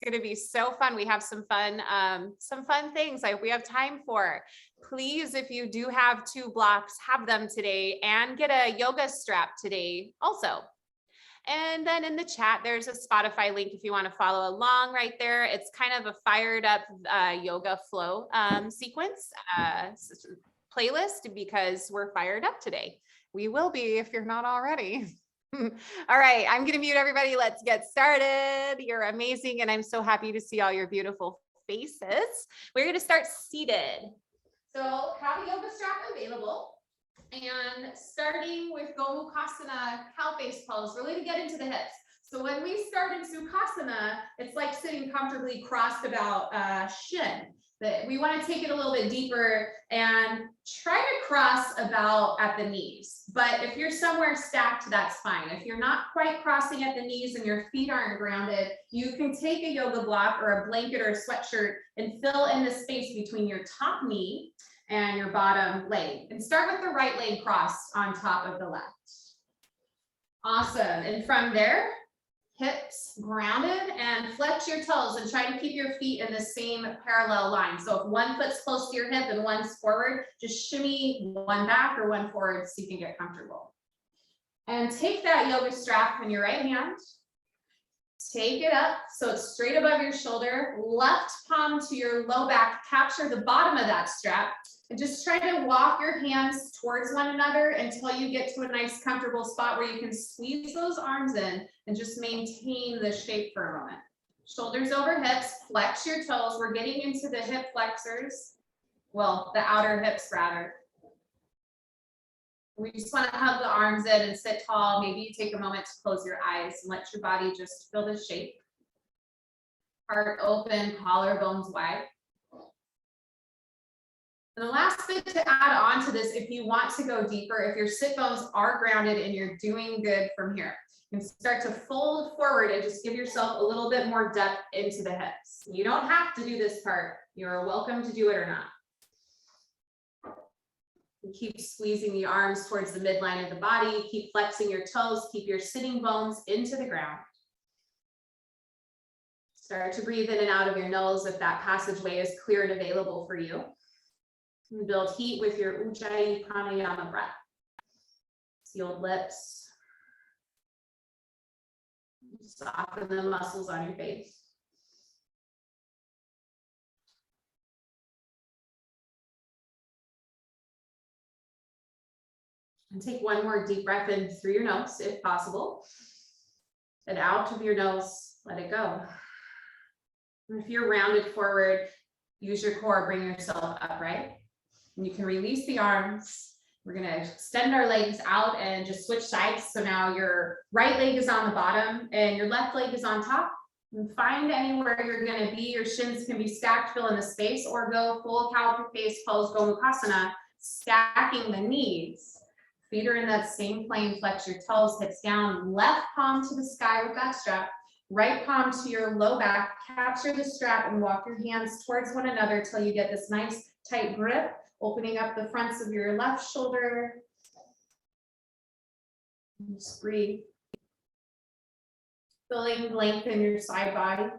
going to be so fun. We have some fun things like we have time for. Please, if you do have 2 blocks, have them today and get a yoga strap today also. And then in the chat, there's a Spotify link if you want to follow along right there. It's kind of a fired up yoga flow sequence playlist because we're fired up today. We will be if you're not already. All right, I'm going to mute everybody. Let's get started. You're amazing. And I'm so happy to see all your beautiful faces. We're going to start seated. So have a yoga strap available. And starting with Gomukhasana, cow face pose, really to get into the hips. So when we start in Sukhasana, it's like sitting comfortably crossed about shin. But we want to take it a little bit deeper and try to cross about at the knees. But if you're somewhere stacked, that's fine. If you're not quite crossing at the knees and your feet aren't grounded, you can take a yoga block or a blanket or a sweatshirt and fill in the space between your top knee and your bottom leg. And start with the right leg crossed on top of the left. Awesome. And from there, hips grounded and flex your toes and try to keep your feet in the same parallel line. So if one foot's close to your hip and one's forward, just shimmy one back or one forward so you can get comfortable. And take that yoga strap in your right hand. Take it up so it's straight above your shoulder, left palm to your low back, capture the bottom of that strap, and just try to walk your hands towards one another until you get to a nice comfortable spot where you can squeeze those arms in and just maintain the shape for a moment. Shoulders over hips, flex your toes. We're getting into the hip flexors. Well, the outer hips rather. We just want to hug the arms in and sit tall. Maybe you take a moment to close your eyes and let your body just feel the shape. Heart open, collarbones wide. And the last bit to add on to this, if you want to go deeper, if your sit bones are grounded and you're doing good from here, you can start to fold forward and just give yourself a little bit more depth into the hips. You don't have to do this part. You're welcome to do it or not. And keep squeezing the arms towards the midline of the body. Keep flexing your toes. Keep your sitting bones into the ground. Start to breathe in and out of your nose if that passageway is clear and available for you. And build heat with your Ujjayi pranayama breath. Sealed lips. Soften the muscles on your face. And take one more deep breath in through your nose, if possible. And out of your nose, let it go. And if you're rounded forward, use your core, bring yourself upright. And you can release the arms. We're going to extend our legs out and just switch sides. So now your right leg is on the bottom and your left leg is on top. And find anywhere you're going to be. Your shins can be stacked, fill in the space, or go full cow face pose, Gomukhasana, stacking the knees. Feet are in that same plane. Flex your toes, hips down, left palm to the sky with that strap. Right palm to your low back. Capture the strap and walk your hands towards one another till you get this nice tight grip. Opening up the fronts of your left shoulder. Just breathe. Feeling length in your side body.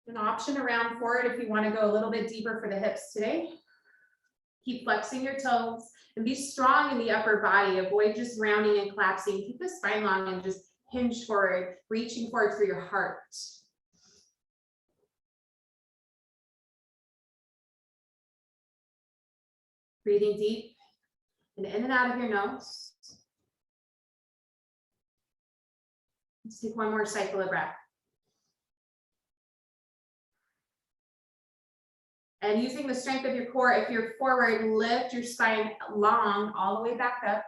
An option around forward if you want to go a little bit deeper for the hips today. Keep flexing your toes and be strong in the upper body. Avoid just rounding and collapsing. Keep the spine long and just hinge forward, reaching forward through your heart. Breathing deep and in and out of your nose. Let's take one more cycle of breath. And using the strength of your core, if you're forward, lift your spine long all the way back up.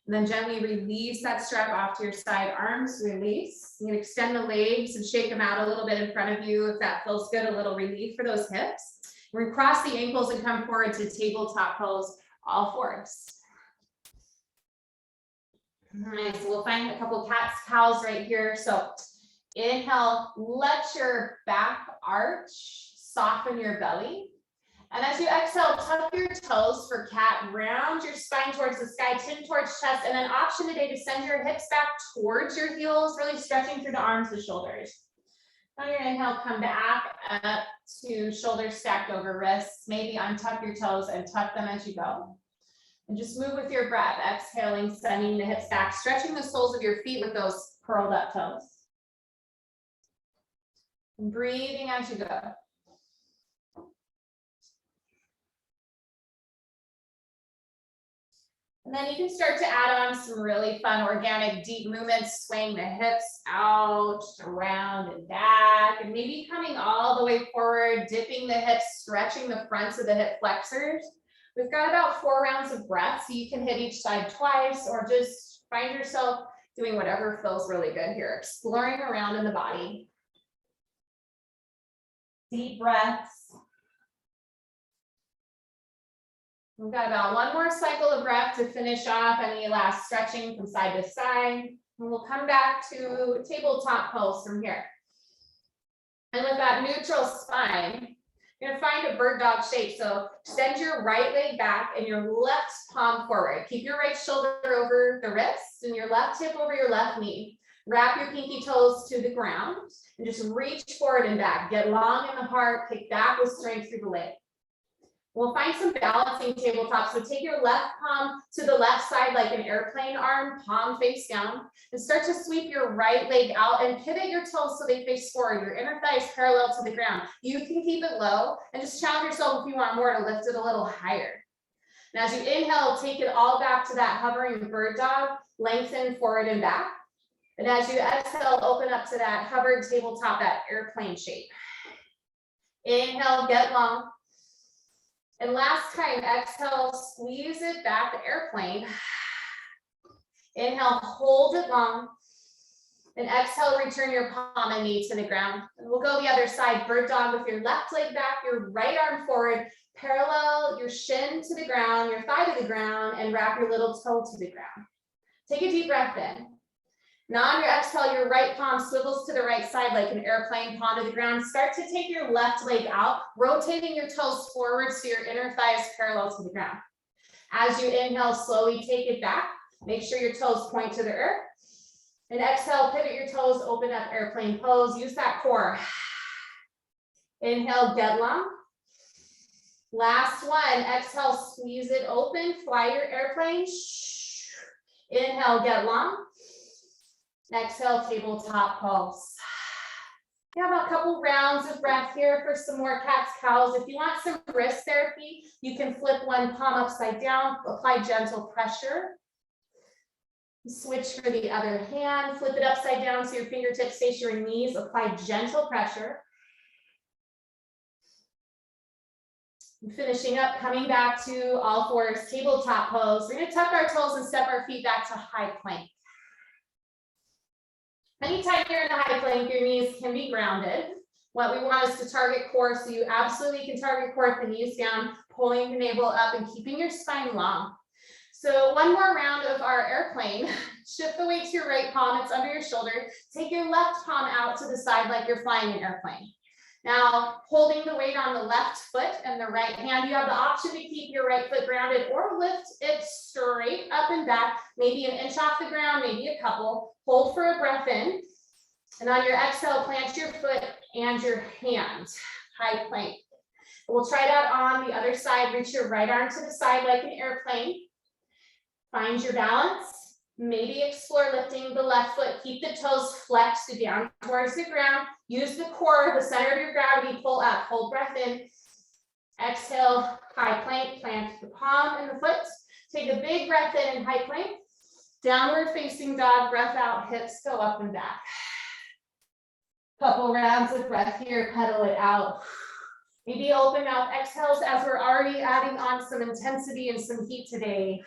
And then gently release that strap off to your side. Arms release. You can extend the legs and shake them out a little bit in front of you if that feels good, a little relief for those hips. We're going to cross the ankles and come forward to tabletop pose, all fours. All right, so we'll find a couple cats, cows right here. So inhale, let your back arch, soften your belly. And as you exhale, tuck your toes for cat, round your spine towards the sky, chin towards chest, and then option today to send your hips back towards your heels, really stretching through the arms and shoulders. On your inhale, come back up to shoulders stacked over wrists. Maybe untuck your toes and tuck them as you go. And just move with your breath, exhaling, sending the hips back, stretching the soles of your feet with those curled up toes. And breathing as you go. And then you can start to add on some really fun organic deep movements, swaying the hips out, around and back, and maybe coming all the way forward, dipping the hips, stretching the fronts of the hip flexors. We've got about 4 rounds of breath, so you can hit each side twice or just find yourself doing whatever feels really good here, exploring around in the body. Deep breaths. We've got about 1 more cycle of breath to finish off any last stretching from side to side. And we'll come back to tabletop pose from here. And with that neutral spine, you're gonna find a bird dog shape. So send your right leg back and your left palm forward. Keep your right shoulder over the wrist and your left hip over your left knee. Wrap your pinky toes to the ground and just reach forward and back. Get long in the heart, kick back with strength through the leg. We'll find some balancing tabletop. So take your left palm to the left side like an airplane arm, palm face down, and start to sweep your right leg out and pivot your toes so they face forward. Your inner thigh is parallel to the ground. You can keep it low and just challenge yourself if you want more to lift it a little higher. And as you inhale, take it all back to that hovering bird dog, lengthen forward and back. And as you exhale, open up to that hovered tabletop, that airplane shape. Inhale, get long. And last time, exhale, squeeze it back, the airplane. Inhale, hold it long. And exhale, return your palm and knee to the ground. And we'll go the other side, bird dog with your left leg back, your right arm forward, parallel your shin to the ground, your thigh to the ground, and wrap your little toe to the ground. Take a deep breath in. Now on your exhale, your right palm swivels to the right side like an airplane, palm to the ground. Start to take your left leg out, rotating your toes forward so your inner thigh is parallel to the ground. As you inhale, slowly take it back. Make sure your toes point to the earth. And exhale, pivot your toes, open up airplane pose. Use that core. Inhale, get long. Last one, exhale, squeeze it open, fly your airplane. Inhale, get long. Exhale, tabletop pose. We have a couple rounds of breath here for some more cat's cows. If you want some wrist therapy, you can flip one palm upside down, apply gentle pressure. Switch for the other hand, flip it upside down so your fingertips face your knees, apply gentle pressure. And finishing up, coming back to all fours, tabletop pose. We're gonna tuck our toes and step our feet back to high plank. Anytime you're in a high plank, your knees can be grounded. What we want is to target core, so you absolutely can target core with the knees down, pulling the navel up and keeping your spine long. So 1 more round of our airplane. Shift the weight to your right palm, it's under your shoulder. Take your left palm out to the side like you're flying an airplane. Now, holding the weight on the left foot and the right hand, you have the option to keep your right foot grounded or lift it straight up and back, maybe an inch off the ground, maybe a couple. Hold for a breath in. And on your exhale, plant your foot and your hand, high plank. We'll try that on the other side. Reach your right arm to the side like an airplane. Find your balance. Maybe explore lifting the left foot. Keep the toes flexed down towards the ground. Use the core, the center of your gravity, pull up. Hold breath in. Exhale, high plank. Plant the palm and the foot. Take a big breath in high plank. Downward facing dog, breath out, hips go up and back. Couple rounds of breath here, pedal it out. Maybe open mouth exhales as we're already adding on some intensity and some heat today.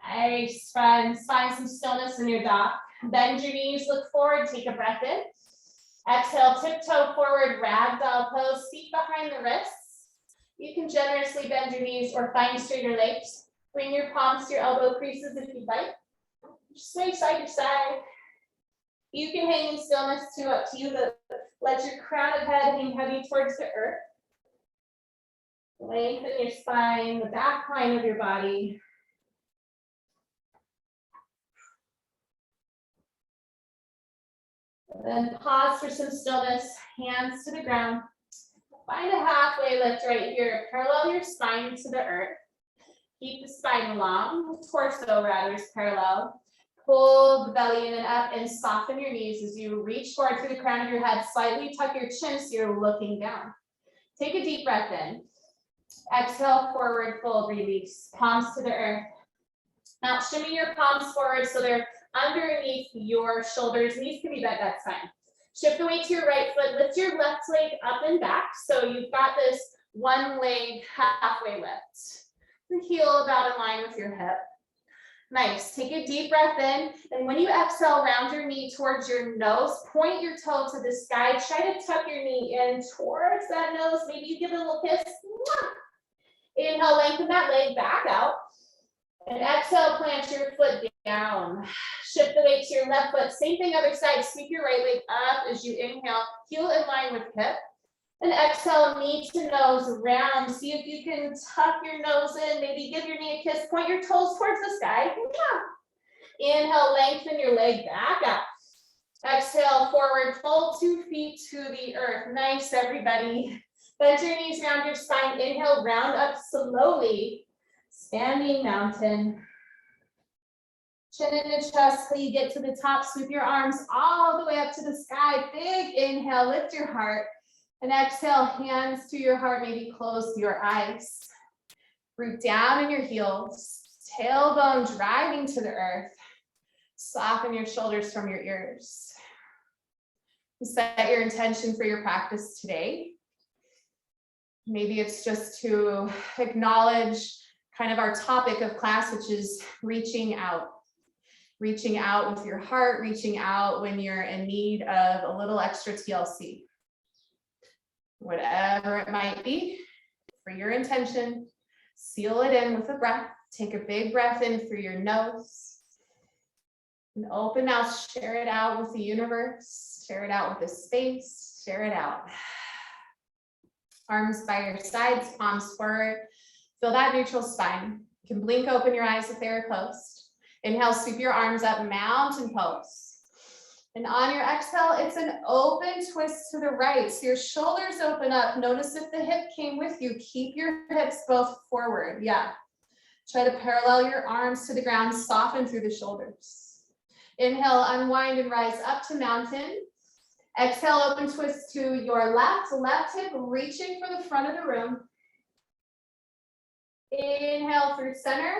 Nice, friends. Find some stillness in your dock. Bend your knees, look forward, take a breath in. Exhale, tiptoe forward, ragdoll pose, feet behind the wrists. You can generously bend your knees or find straighter legs. Bring your palms to your elbow creases if you'd like. Just sway side to side. You can hang in stillness too, up to you. The Let your crown of head hang heavy towards the earth. Lengthen your spine, the back line of your body. And then pause for some stillness, hands to the ground. Find a halfway lift right here. Parallel your spine to the earth. Keep the spine long, torso rather is parallel. Pull the belly in and up and soften your knees as you reach forward through the crown of your head. Slightly tuck your chin so you're looking down. Take a deep breath in. Exhale, forward fold, release. Palms to the earth. Now shimmy your palms forward so they're underneath your shoulders. Knees can be bent, that's fine. Shift the weight to your right foot. Lift your left leg up and back. So you've got this one leg halfway lift. The heel about in line with your hip. Nice. Take a deep breath in. And when you exhale, round your knee towards your nose. Point your toe to the sky. Try to tuck your knee in towards that nose. Maybe you give it a little kiss. Inhale, lengthen that leg back out. And exhale, plant your foot down. Shift the weight to your left foot. Same thing, other side. Sweep your right leg up as you inhale. Heel in line with hip. And exhale, knee to nose, round. See if you can tuck your nose in. Maybe give your knee a kiss. Point your toes towards the sky. Inhale, lengthen your leg back up. Exhale, forward fold 2 feet to the earth. Nice, everybody. Bend your knees round your spine. Inhale, round up slowly. Standing mountain. Chin in the chest till you get to the top. Sweep your arms all the way up to the sky. Big inhale, lift your heart. And exhale, hands to your heart, maybe close your eyes. Root down in your heels. Tailbone driving to the earth. Soften your shoulders from your ears. Set your intention for your practice today. Maybe it's just to acknowledge kind of our topic of class, which is reaching out. Reaching out with your heart, reaching out when you're in need of a little extra TLC. Whatever it might be, for your intention, seal it in with a breath. Take a big breath in through your nose. And open mouth, share it out with the universe, share it out with the space, share it out. Arms by your sides, palms forward. Feel that neutral spine. You can blink open your eyes if they're closed. Inhale, sweep your arms up, mountain pose. And on your exhale, it's an open twist to the right. So your shoulders open up. Notice if the hip came with you. Keep your hips both forward. Yeah. Try to parallel your arms to the ground. Soften through the shoulders. Inhale, unwind and rise up to mountain. Exhale, open twist to your left hip reaching for the front of the room. Inhale through center.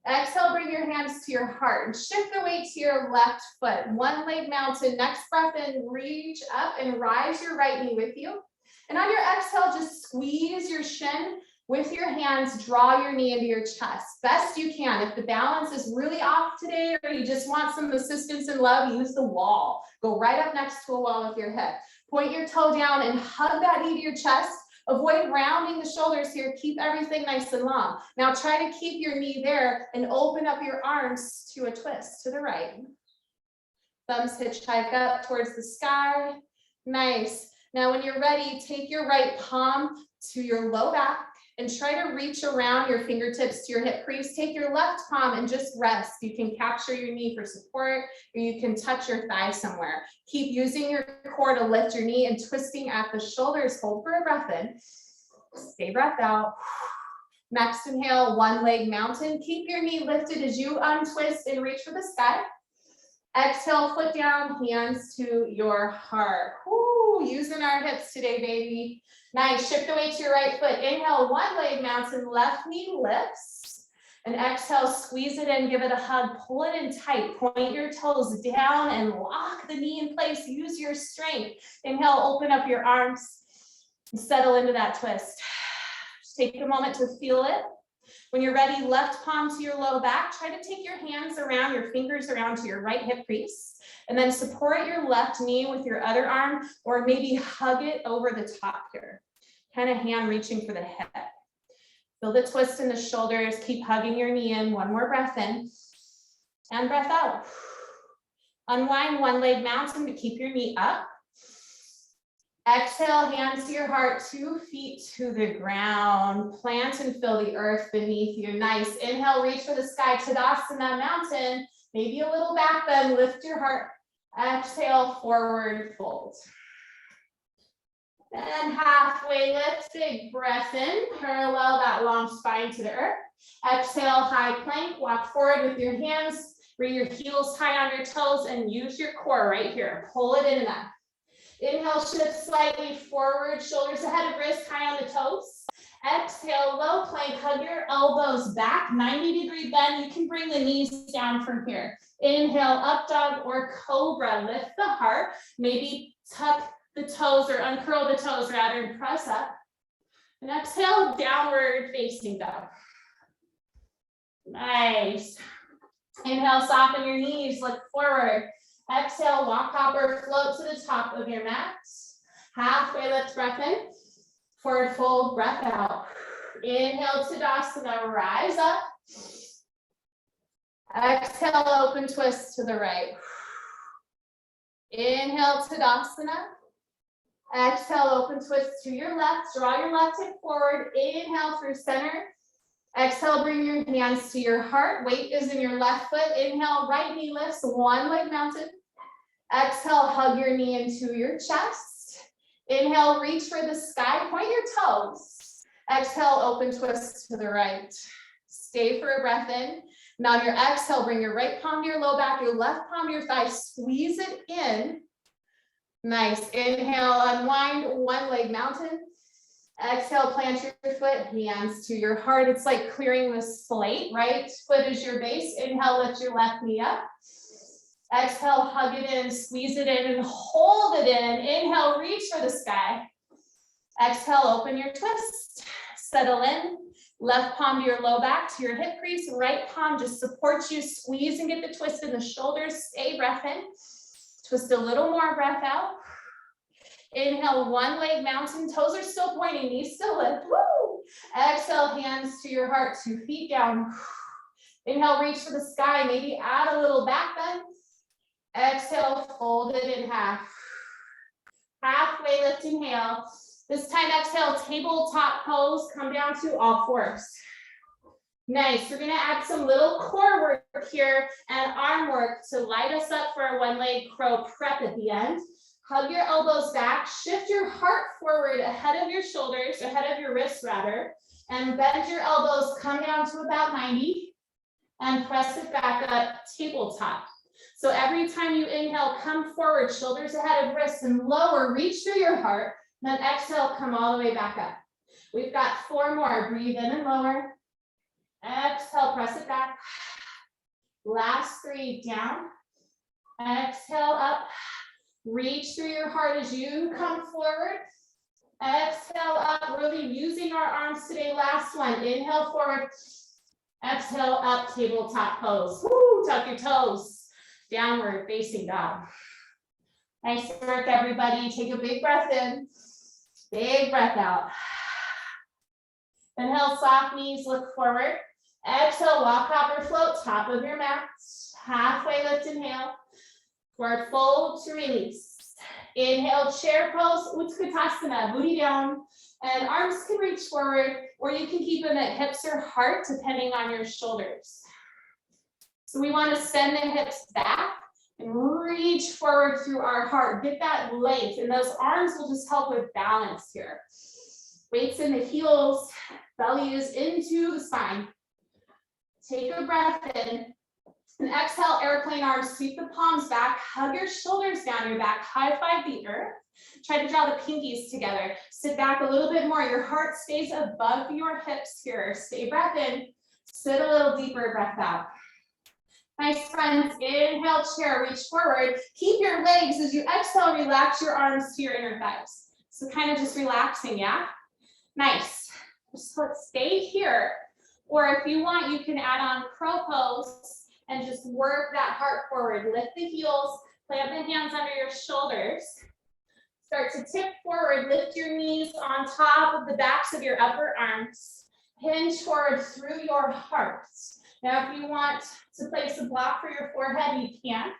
Exhale, bring your hands to your heart and shift the weight to your left foot. One leg mountain. Next breath in, reach up and rise your right knee with you. And on your exhale, just squeeze your shin with your hands. Draw your knee into your chest. Best you can. If the balance is really off today or you just want some assistance and love, use the wall. Go right up next to a wall with your hip. Point your toe down and hug that knee to your chest. Avoid rounding the shoulders here. Keep everything nice and long. Now try to keep your knee there and open up your arms to a twist to the right. Thumbs hitchhike up towards the sky. Nice. Now when you're ready, take your right palm to your low back and try to reach around your fingertips to your hip crease. Take your left palm and just rest. You can capture your knee for support, or you can touch your thigh somewhere. Keep using your core to lift your knee and twisting at the shoulders. Hold for a breath in. Stay breath out. Next inhale, one leg mountain. Keep your knee lifted as you untwist and reach for the sky. Exhale, foot down, hands to your heart. Woo, using our hips today, baby. Nice, shift the weight to your right foot. Inhale, one leg mountain, left knee lifts. And exhale, squeeze it in, give it a hug, pull it in tight. Point your toes down and lock the knee in place. Use your strength. Inhale, open up your arms. Settle into that twist. Just take a moment to feel it. When you're ready, left palm to your low back. Try to take your hands around, your fingers around to your right hip crease. And then support your left knee with your other arm, or maybe hug it over the top here. Kind of hand reaching for the head. Feel the twist in the shoulders. Keep hugging your knee in. One more breath in. And breath out. Unwind one leg mountain to keep your knee up. Exhale, hands to your heart, 2 feet to the ground. Plant and feel the earth beneath you. Nice. Inhale, reach for the sky, Tadasana, mountain. Maybe a little back bend, lift your heart. Exhale, forward fold. And halfway lift, big breath in, parallel that long spine to the earth. Exhale, high plank, walk forward with your hands, bring your heels high on your toes and use your core right here. Pull it in and up. Inhale, shift slightly forward, shoulders ahead of wrist, high on the toes. Exhale, low plank, hug your elbows back, 90-degree bend. You can bring the knees down from here. Inhale, up dog or cobra, lift the heart, maybe tuck the toes or uncurl the toes rather and press up. And exhale, downward facing dog. Nice. Inhale, soften your knees, look forward. Exhale, walk, hop, or float to the top of your mat. Halfway lift, breath in. Forward fold, breath out. Inhale, Tadasana, rise up. Exhale, open twist to the right. Inhale, Tadasana. Exhale, open twist to your left. Draw your left hip forward. Inhale through center. Exhale, bring your hands to your heart. Weight is in your left foot. Inhale, right knee lifts, one leg mounted. Exhale, hug your knee into your chest. Inhale, reach for the sky, point your toes. Exhale, open twist to the right. Stay for a breath in. Now your exhale, bring your right palm to your low back, your left palm to your thigh, squeeze it in. Nice. Inhale, unwind, one leg mountain. Exhale, plant your foot, hands to your heart. It's like clearing the slate. Right foot is your base. Inhale, lift your left knee up. Exhale, hug it in, squeeze it in, and hold it in. Inhale, reach for the sky. Exhale, open your twist. Settle in. Left palm to your low back, to your hip crease. Right palm just supports you. Squeeze and get the twist in the shoulders. Stay, breath in. Twist a little more, breath out. Inhale, one leg mountain. Toes are still pointing, knees still lift. Woo! Exhale, hands to your heart, 2 feet down. Inhale, reach for the sky. Maybe add a little back bend. Exhale, fold it in half. Halfway lift, inhale. This time, exhale, tabletop pose. Come down to all fours. Nice. We're going to add some little core work here and arm work to light us up for a one-leg crow prep at the end. Hug your elbows back. Shift your heart forward ahead of your shoulders, ahead of your wrists rather, and bend your elbows. Come down to about 90 and press it back up, tabletop. So every time you inhale, come forward, shoulders ahead of wrists, and lower, reach through your heart. Then exhale, come all the way back up. We've got 4 more. Breathe in and lower. Exhale, press it back. Last 3, down. Exhale, up. Reach through your heart as you come forward. Exhale, up. Really using our arms today. Last one. Inhale, forward. Exhale, up, tabletop pose. Woo, tuck your toes. Downward facing dog. Nice work, everybody. Take a big breath in. Big breath out. Inhale, soft knees, look forward. Exhale, walk, hop, or float, top of your mat. Halfway lift, inhale. Forward fold to release. Inhale, chair pose, Utkatasana, booty down. And arms can reach forward, or you can keep them at hips or heart, depending on your shoulders. So we want to send the hips back and reach forward through our heart. Get that length, and those arms will just help with balance here. Weights in the heels, belly is into the spine. Take a breath in, and exhale, airplane arms, sweep the palms back, hug your shoulders down your back, high five the earth. Try to draw the pinkies together. Sit back a little bit more. Your heart stays above your hips here. Stay breath in, sit a little deeper, breath out. Nice, friends. Inhale, chair, reach forward. Keep your legs as you exhale, relax your arms to your inner thighs. So kind of just relaxing, yeah? Nice. Just let's stay here. Or if you want, you can add on crow pose and just work that heart forward. Lift the heels, plant the hands under your shoulders. Start to tip forward, lift your knees on top of the backs of your upper arms. Hinge forward through your heart. Now, if you want to place a block for your forehead, you can.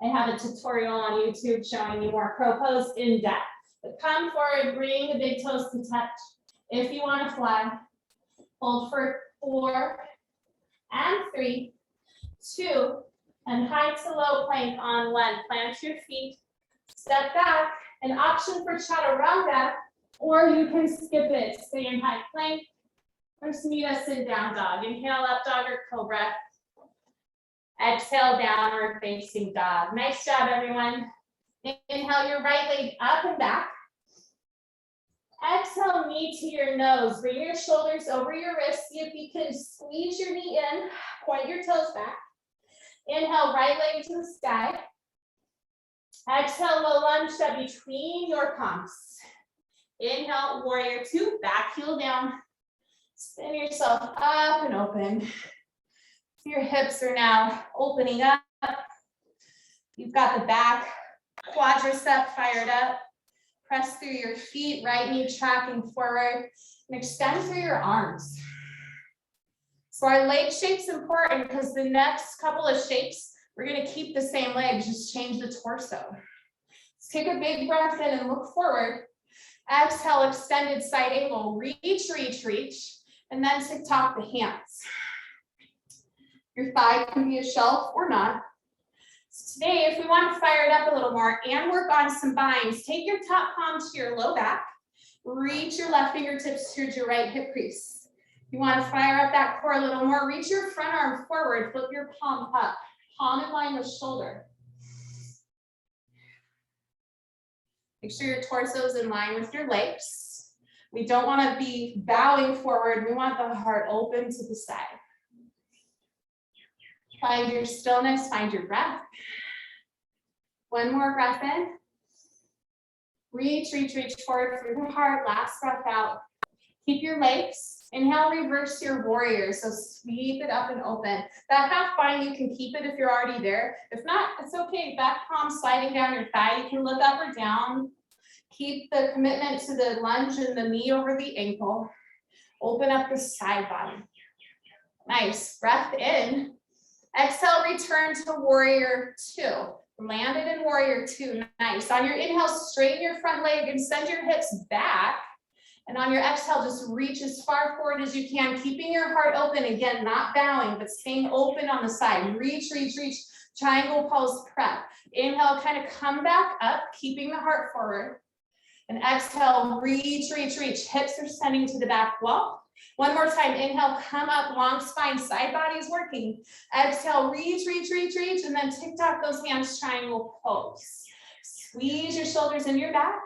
I have a tutorial on YouTube showing you more crow pose in depth. Come forward, bring the big toes to touch. If you want to fly, hold for 4 and 3, 2, and high to low plank on 1. Plant your feet, step back. An option for chaturanga, or you can skip it. Stay in high plank, or meet us in down dog. Inhale, up dog or cobra. Exhale, downward facing dog. Nice job, everyone. Inhale your right leg up and back. Exhale, knee to your nose. Bring your shoulders over your wrists. See if you can squeeze your knee in. Point your toes back. Inhale, right leg to the sky. Exhale, low lunge, step between your palms. Inhale, warrior 2, back heel down. Spin yourself up and open. Your hips are now opening up. You've got the back quadricep fired up. Press through your feet, right knee tracking forward, and extend through your arms. So our leg shape's important because the next couple of shapes, we're gonna keep the same legs, just change the torso. Let's take a big breath in and look forward. Exhale, extended side angle, reach, reach, reach, and then tick-tock the hands. Your thigh can be a shelf or not. So today, if we want to fire it up a little more and work on some binds, take your top palm to your low back, reach your left fingertips towards your right hip crease. You want to fire up that core a little more, reach your front arm forward, flip your palm up, palm in line with shoulder. Make sure your torso is in line with your legs. We don't want to be bowing forward. We want the heart open to the side. Find your stillness, find your breath. One more breath in. Reach, reach, reach forward through the heart. Last breath out. Keep your legs. Inhale, reverse your warrior. So sweep it up and open. That half bind, you can keep it if you're already there. If not, it's okay. Back palm sliding down your thigh. You can look up or down. Keep the commitment to the lunge and the knee over the ankle. Open up the side body. Nice. Breath in. Exhale, return to warrior 2. Landed in warrior 2. Nice. On your inhale, straighten your front leg and send your hips back. And on your exhale, just reach as far forward as you can, keeping your heart open. Again, not bowing, but staying open on the side. Reach, reach, reach. Triangle pose prep. Inhale, kind of come back up, keeping the heart forward. And exhale, reach, reach, reach. Hips are sending to the back wall. One more time, inhale, come up, long spine, side body is working. Exhale, reach, reach, reach, reach, and then tick-tock those hands, triangle pose. Squeeze your shoulders in your back.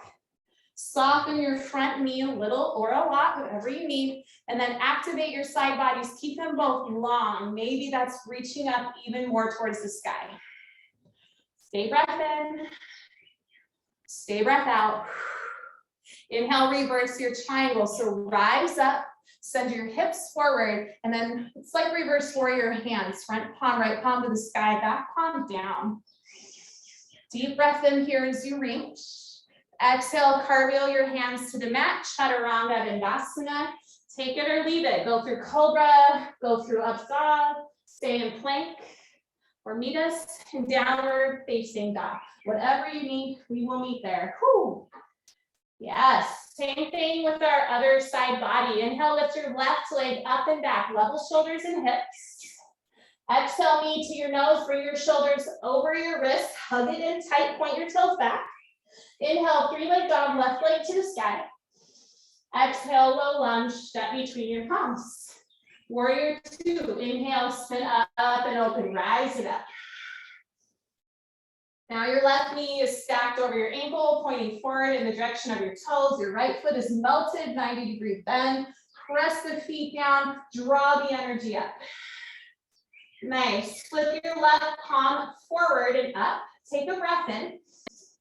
Soften your front knee a little or a lot, whatever you need, and then activate your side bodies. Keep them both long. Maybe that's reaching up even more towards the sky. Stay breath in. Stay breath out. Inhale, reverse your triangle. So rise up. Send your hips forward, and then it's like reverse warrior hands. Front palm, right palm to the sky, back palm down. Deep breath in here as you reach. Exhale, cartwheel your hands to the mat, chaturanga dandasana. Take it or leave it. Go through cobra, go through up dog, stay in plank, or meet us in downward facing dog. Whatever you need, we will meet there. Whew. Yes, same thing with our other side body. Inhale, lift your left leg up and back, level shoulders and hips. Exhale, knee to your nose, bring your shoulders over your wrists, hug it in tight, point your toes back. Inhale, 3-leg dog, left leg to the sky. Exhale, low lunge, step between your palms. Warrior 2, inhale, spin up and open, rise it up. Now your left knee is stacked over your ankle, pointing forward in the direction of your toes. Your right foot is melted, 90-degree bend. Press the feet down, draw the energy up. Nice. Flip your left palm forward and up. Take a breath in.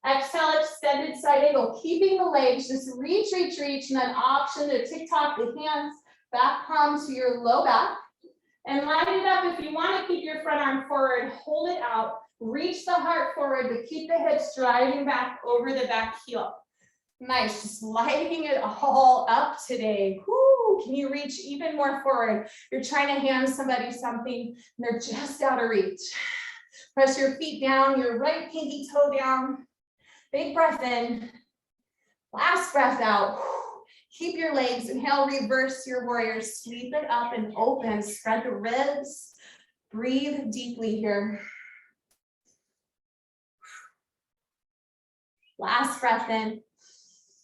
Exhale, extended side angle. Keeping the legs, just reach, reach, reach, and then option to tick-tock the hands, back palm to your low back. And line it up. If you want to keep your front arm forward, hold it out. Reach the heart forward, but keep the hips driving back over the back heel. Nice, just lighting it all up today. Woo, can you reach even more forward? You're trying to hand somebody something and they're just out of reach. Press your feet down, your right pinky toe down. Big breath in. Last breath out. Keep your legs. Inhale, reverse your warrior. Sweep it up and open. Spread the ribs. Breathe deeply here. Last breath in.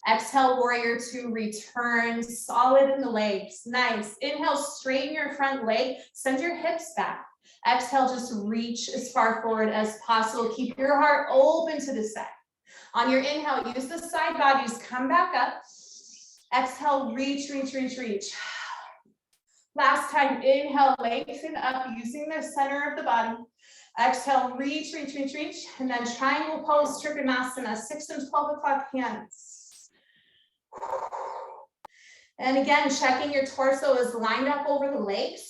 Exhale, warrior two, return, solid in the legs. Nice. Inhale, straighten your front leg, send your hips back. Exhale, just reach as far forward as possible. Keep your heart open to the side. On your inhale, use the side bodies, come back up. Exhale, reach, reach, reach, reach. Last time, inhale, lengthen up using the center of the body. Exhale, reach, reach, reach, reach. And then triangle pose, Trikonasana, 6 and 12 o'clock hands. And again, checking your torso is lined up over the legs.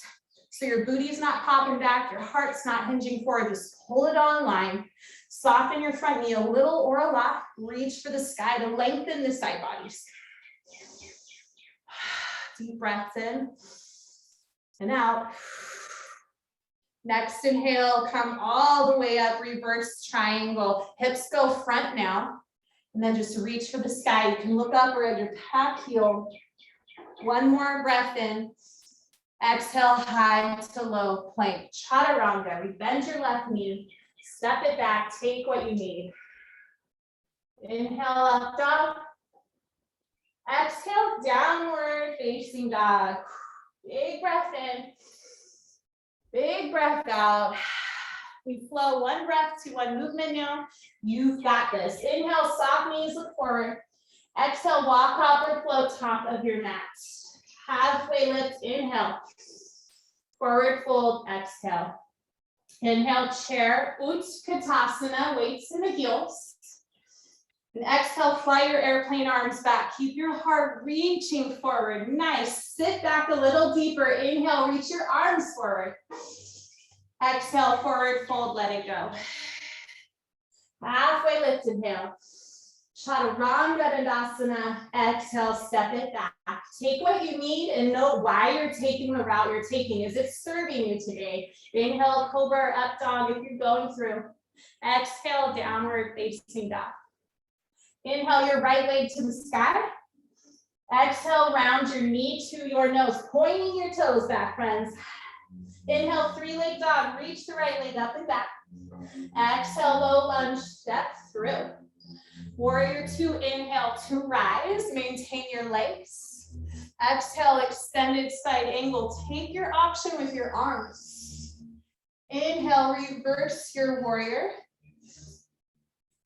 So your booty's not popping back, your heart's not hinging forward, just pull it on line. Soften your front knee a little or a lot. Reach for the sky to lengthen the side bodies. Deep breaths in and out. Next inhale, come all the way up, reverse triangle. Hips go front now. And then just reach for the sky. You can look up or at your back heel. One more breath in. Exhale, high to low plank. Chaturanga. We bend your left knee. Step it back. Take what you need. Inhale, up dog. Exhale, downward facing dog. Big breath in. Big breath out. We flow one breath to one movement now. You've got this. Inhale, soft knees, look forward. Exhale, walk up or float top of your mat. Halfway lift, inhale. Forward fold, exhale. Inhale, chair, Utkatasana, weights in the heels. And exhale, fly your airplane arms back. Keep your heart reaching forward. Nice. Sit back a little deeper. Inhale, reach your arms forward. Exhale, forward fold, let it go. Halfway lift, inhale. Chaturanga Dandasana. Exhale, step it back. Take what you need and know why you're taking the route you're taking. Is it serving you today? Inhale, cobra or up dog if you're going through. Exhale, downward facing dog. Inhale your right leg to the sky. Exhale, round your knee to your nose, pointing your toes back, friends. Inhale, three-leg dog, reach the right leg up and back. Exhale, low lunge, step through. Warrior two, inhale to rise, maintain your legs. Exhale, extended side angle. Take your option with your arms. Inhale, reverse your warrior.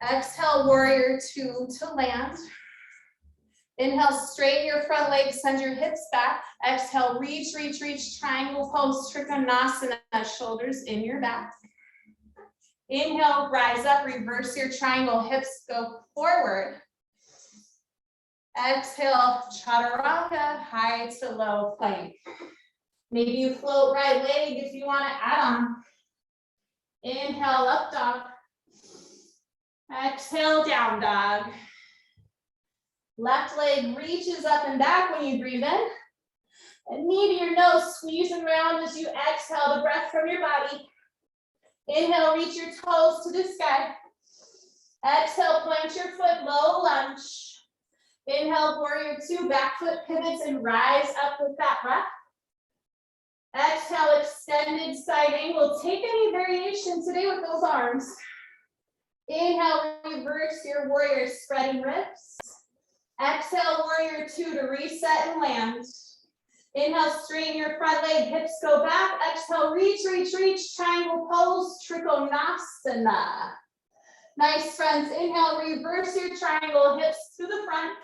Exhale, warrior two to land. Inhale, straighten your front leg, send your hips back. Exhale, reach, reach, reach, triangle pose, Trikonasana, shoulders in your back. Inhale, rise up, reverse your triangle, hips go forward. Exhale, chaturanga, high to low plank. Maybe you float right leg if you want to add on. Inhale, up dog. Exhale, down dog. Left leg reaches up and back when you breathe in. And knee to your nose, squeezing around as you exhale the breath from your body. Inhale, reach your toes to the sky. Exhale, plant your foot, low lunge. Inhale, warrior two, back foot pivots and rise up with that breath. Exhale, extended side angle. Take any variation today with those arms. Inhale, reverse your warrior, spreading ribs. Exhale, warrior two to reset and land. Inhale, straighten your front leg, hips go back. Exhale, reach, reach, reach, triangle pose, Trikonasana. Nice, friends. Inhale, reverse your triangle, hips to the front.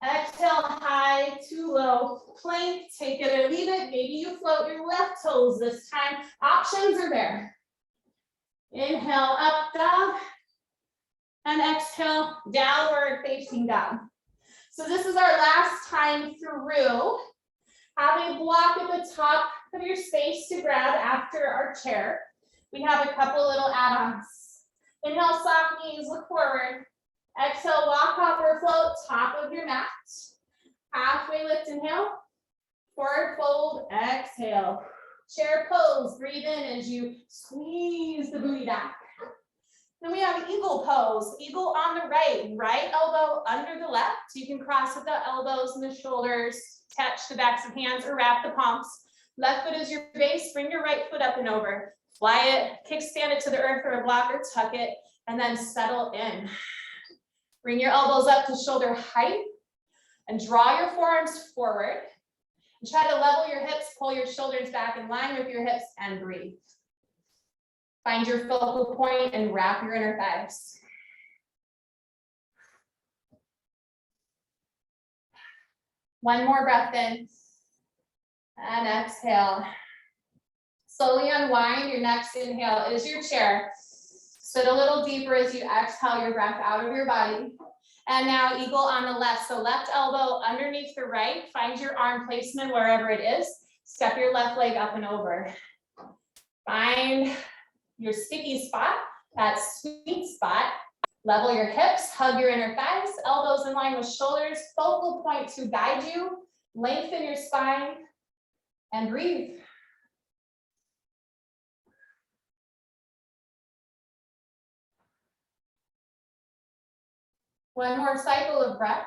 Exhale, high to low plank. Take it or leave it. Maybe you float your left toes this time. Options are there. Inhale, up dog. And exhale, downward facing dog. So this is our last time through. Have a block at the top of your space to grab after our chair. We have a couple little add-ons. Inhale, soft knees, look forward. Exhale, walk, hop, or float, top of your mat. Halfway lift, inhale. Forward fold, exhale. Chair pose, breathe in as you squeeze the booty back. Then we have eagle pose, eagle on the right, right elbow under the left. You can cross with the elbows and the shoulders, touch the backs of hands or wrap the palms. Left foot is your base, bring your right foot up and over. Fly it, kickstand it to the earth or a block or tuck it, and then settle in. Bring your elbows up to shoulder height and draw your forearms forward. And try to level your hips, pull your shoulders back in line with your hips and breathe. Find your focal point and wrap your inner thighs. One more breath in and exhale. Slowly unwind. Your next inhale is your chair. Sit a little deeper as you exhale your breath out of your body. And now eagle on the left. So left elbow underneath the right. Find your arm placement wherever it is. Step your left leg up and over. Find your sticky spot, that sweet spot. Level your hips, hug your inner thighs, elbows in line with shoulders, focal point to guide you. Lengthen your spine and breathe. One more cycle of breath.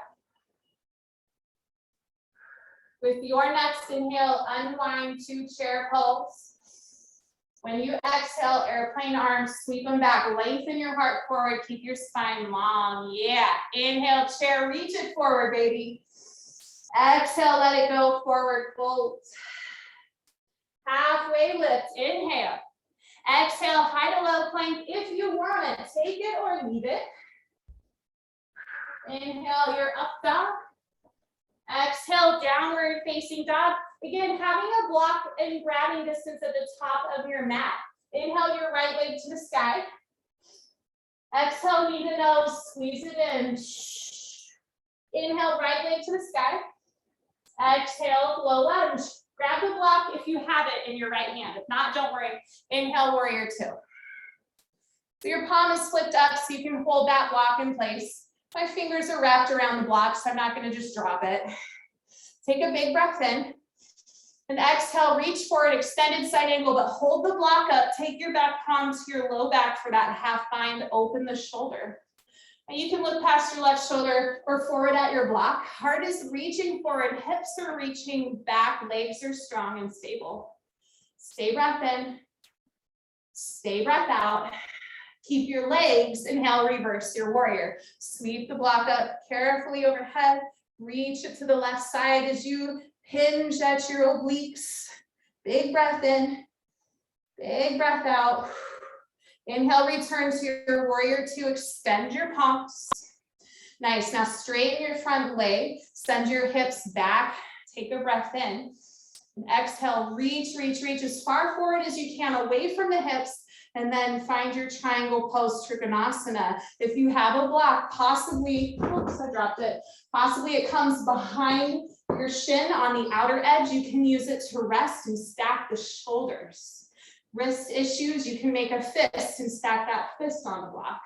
With your next inhale, unwind to chair pose. When you exhale, airplane arms, sweep them back, lengthen your heart forward, keep your spine long. Yeah, inhale, chair, reach it forward, baby. Exhale, let it go forward, fold. Halfway lift, inhale. Exhale, high to low plank if you want it. Take it or leave it. Inhale, your up dog. Exhale, downward facing dog. Again, having a block and grabbing distance at the top of your mat. Inhale your right leg to the sky. Exhale, knee to nose, squeeze it in. Inhale, right leg to the sky. Exhale, low lunge. Grab the block if you have it in your right hand. If not, don't worry. Inhale, warrior two. So your palm is flipped up so you can hold that block in place. My fingers are wrapped around the block, so I'm not going to just drop it. Take a big breath in. And exhale, reach forward, extended side angle, but hold the block up. Take your back palm to your low back for that half bind. Open the shoulder. And you can look past your left shoulder or forward at your block. Heart is reaching forward, hips are reaching back, legs are strong and stable. Stay breath in, stay breath out. Keep your legs, inhale, reverse your warrior. Sweep the block up carefully overhead. Reach it to the left side as you hinge at your obliques. Big breath in, big breath out. Inhale, return to your warrior two, extend your palms. Nice, now straighten your front leg, send your hips back, take a breath in. And exhale, reach, reach, reach as far forward as you can, away from the hips, and then find your triangle pose, Trikonasana. If you have a block, possibly, oops, I dropped it. Possibly it comes behind your shin on the outer edge. You can use it to rest and stack the shoulders. Wrist issues, you can make a fist and stack that fist on the block.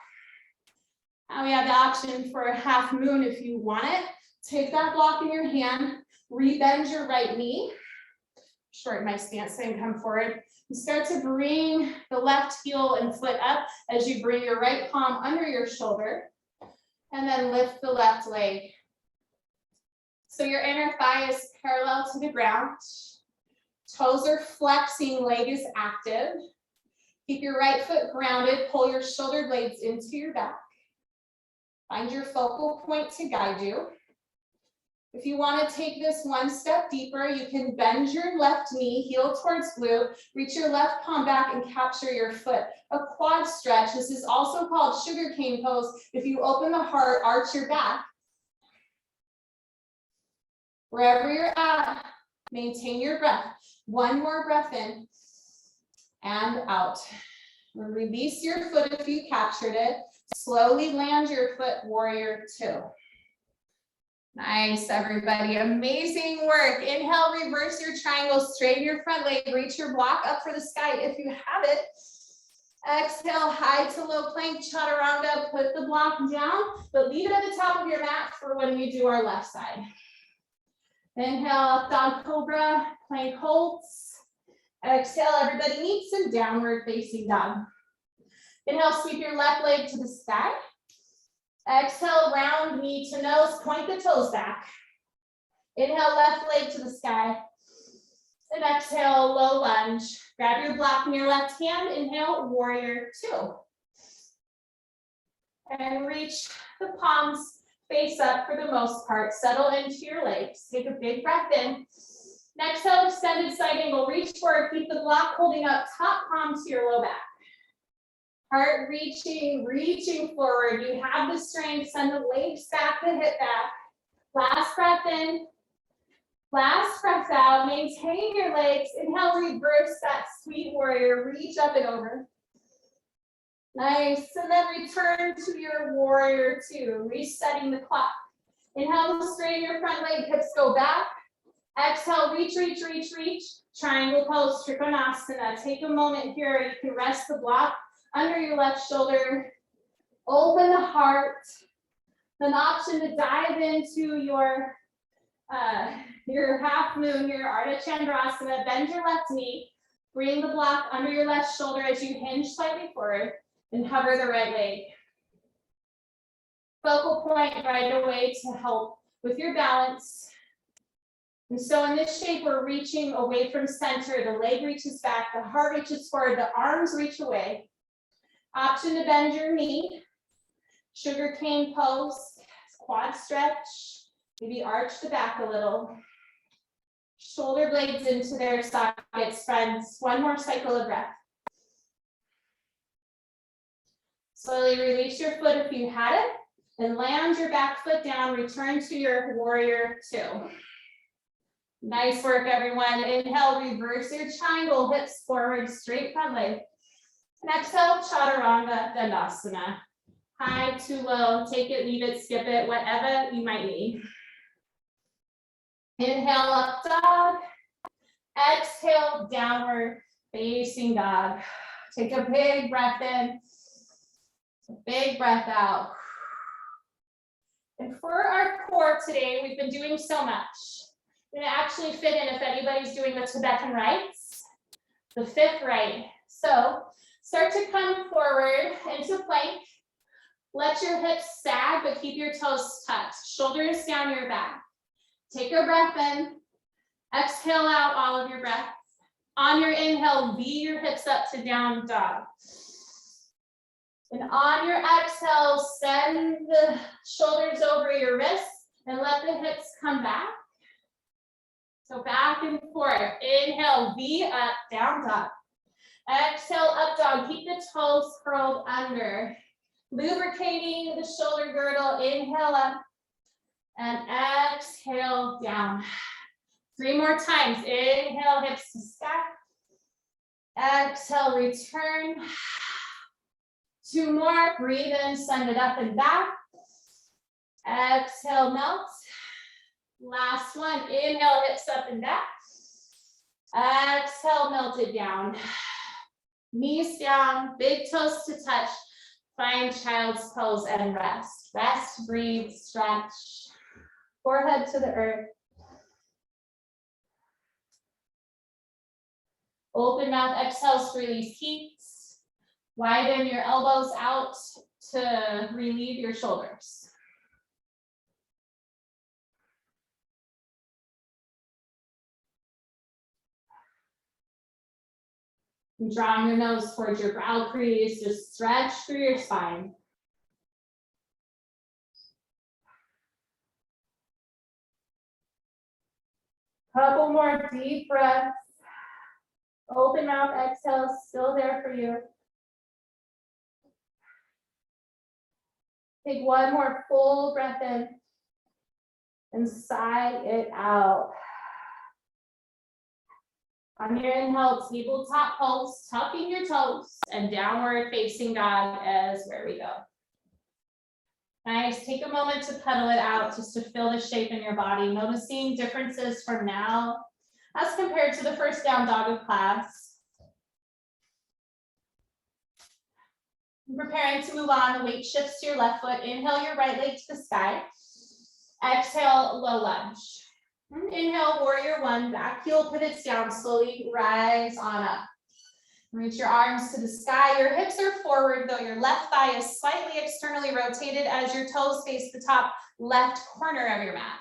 Now we have the option for a half moon if you want it. Take that block in your hand, rebend your right knee, shorten my stance and come forward. You start to bring the left heel and foot up as you bring your right palm under your shoulder, and then lift the left leg. So your inner thigh is parallel to the ground. Toes are flexing, leg is active. Keep your right foot grounded, pull your shoulder blades into your back. Find your focal point to guide you. If you want to take this one step deeper, you can bend your left knee, heel towards glute, reach your left palm back and capture your foot. A quad stretch. This is also called sugarcane pose. If you open the heart, arch your back. Wherever you're at, maintain your breath. One more breath in and out. Release your foot if you captured it. Slowly land your foot, warrior two. Nice, everybody. Amazing work. Inhale, reverse your triangle, straighten your front leg, reach your block up for the sky if you have it. Exhale, high to low plank, chaturanga, put the block down, but leave it at the top of your mat for when we do our left side. Inhale, up dog cobra, plank holds. Exhale, everybody meets in downward facing dog. Inhale, sweep your left leg to the sky. Exhale, round knee to nose, point the toes back. Inhale, left leg to the sky. And exhale, low lunge. Grab your block in your left hand. Inhale, warrior two. And reach the palms face up for the most part. Settle into your legs. Take a big breath in. Exhale, extended side angle. Reach forward. Keep the block holding up. Top palm to your low back. Heart reaching, reaching forward. You have the strength. Send the legs back, the hip back. Last breath in. Last breath out. Maintain your legs. Inhale, reverse that sweet warrior. Reach up and over. Nice. And then return to your warrior two. Resetting the clock. Inhale, straighten your front leg. Hips go back. Exhale, reach, reach, reach, reach. Triangle pose, Trikonasana. Take a moment here. You can rest the block under your left shoulder. Open the heart. An option to dive into your half moon, your Ardha Chandrasana. Bend your left knee. Bring the block under your left shoulder as you hinge slightly forward and hover the right leg. Focal point right away to help with your balance. And so in this shape, we're reaching away from center. The leg reaches back, the heart reaches forward, the arms reach away. Option to bend your knee. Sugar cane pose, quad stretch. Maybe arch the back a little. Shoulder blades into their sockets, friends. One more cycle of breath. Slowly release your foot if you had it, and land your back foot down. Return to your warrior two. Nice work, everyone. Inhale, reverse your triangle, hips forward, straight front leg. And exhale, Chaturanga Dandasana. High to low, take it, leave it, skip it, whatever you might need. Inhale, up dog. Exhale, downward facing dog. Take a big breath in, a big breath out. And for our core today, we've been doing so much. We're gonna actually fit in if anybody's doing the Tibetan rights, the fifth right. So start to come forward into plank. Let your hips sag, but keep your toes tucked. Shoulders down your back. Take a breath in. Exhale out all of your breath. On your inhale, V your hips up to down dog. And on your exhale, send the shoulders over your wrists and let the hips come back. So back and forth. Inhale, V up, down dog. Exhale, up dog. Keep the toes curled under. Lubricating the shoulder girdle. Inhale up and exhale down. 3 more times. Inhale, hips to sky. Exhale, return. 2 more. Breathe in, send it up and back. Exhale, melt. Last one. Inhale, hips up and back. Exhale, melt it down. Knees down, big toes to touch. Find child's pose and rest. Rest, breathe, stretch. Forehead to the earth. Open mouth exhales to release heat. Widen your elbows out to relieve your shoulders. Drawing your nose towards your brow crease, just stretch through your spine. Couple more deep breaths. Open mouth exhale, still there for you. Take one more full breath in and sigh it out. On your inhale, tabletop pose, tucking your toes, and downward facing dog is where we go. Nice, take a moment to pedal it out just to feel the shape in your body, noticing differences from now as compared to the first down dog of class. Preparing to move on, the weight shifts to your left foot. Inhale your right leg to the sky. Exhale, low lunge. Inhale, warrior one, back heel pivots down, slowly rise on up. Reach your arms to the sky. Your hips are forward, though your left thigh is slightly externally rotated as your toes face the top left corner of your mat.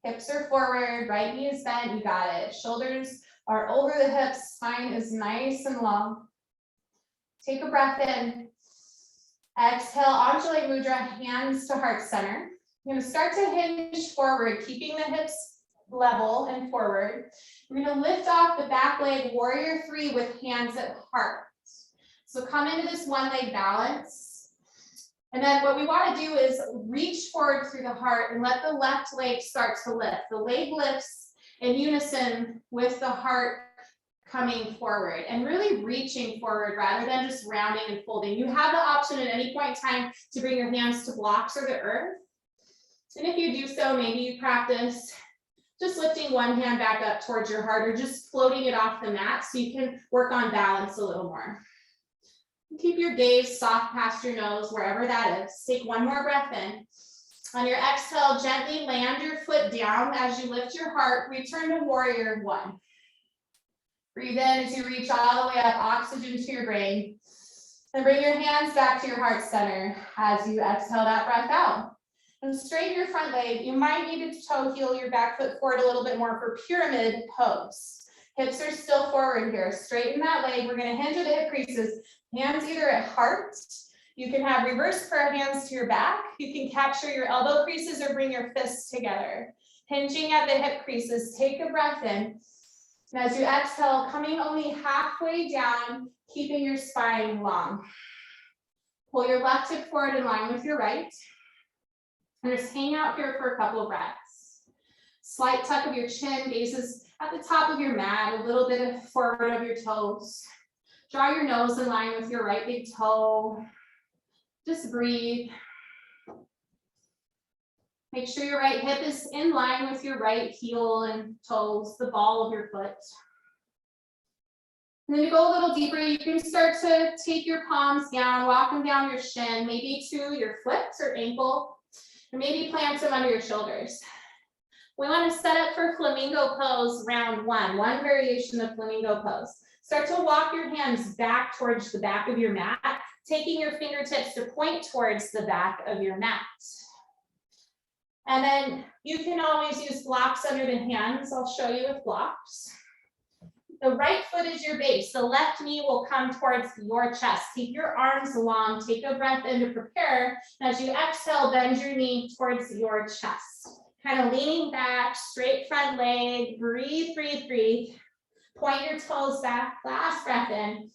Hips are forward, right knee is bent, you got it. Shoulders are over the hips, spine is nice and long. Take a breath in. Exhale, Anjali Mudra, hands to heart center. You're gonna start to hinge forward, keeping the hips level and forward. We're gonna lift off the back leg, warrior three with hands at heart. So come into this one leg balance. And then what we wanna do is reach forward through the heart and let the left leg start to lift. The leg lifts in unison with the heart coming forward and really reaching forward rather than just rounding and folding. You have the option at any point in time to bring your hands to blocks or to earth. And if you do so, maybe you practice just lifting one hand back up towards your heart or just floating it off the mat so you can work on balance a little more. Keep your gaze soft past your nose, wherever that is. Take one more breath in. On your exhale, gently land your foot down as you lift your heart. Return to warrior one. Breathe in as you reach all the way up, oxygen to your brain. And bring your hands back to your heart center as you exhale that breath out. And straighten your front leg. You might need to toe heel your back foot forward a little bit more for pyramid pose. Hips are still forward here. Straighten that leg. We're going to hinge at the hip creases. Hands either at heart. You can have reverse prayer hands to your back. You can capture your elbow creases or bring your fists together. Hinging at the hip creases. Take a breath in. And as you exhale, coming only halfway down, keeping your spine long. Pull your left hip forward in line with your right. And just hang out here for a couple of breaths. Slight tuck of your chin, gazes at the top of your mat, a little bit forward of your toes. Draw your nose in line with your right big toe. Just breathe. Make sure your right hip is in line with your right heel and toes, the ball of your foot. And then to go a little deeper, you can start to take your palms down, walk them down your shin, maybe to your foot or ankle. Or maybe plant them under your shoulders. We want to set up for Flamingo Pose round one variation of Flamingo Pose. Start to walk your hands back towards the back of your mat, taking your fingertips to point towards the back of your mat. And then you can always use blocks under the hands. I'll show you with blocks. The right foot is your base. The left knee will come towards your chest. Keep your arms long. Take a breath in to prepare. And as you exhale, bend your knee towards your chest. Kind of leaning back, straight front leg. Breathe, breathe, breathe. Point your toes back. Last breath in.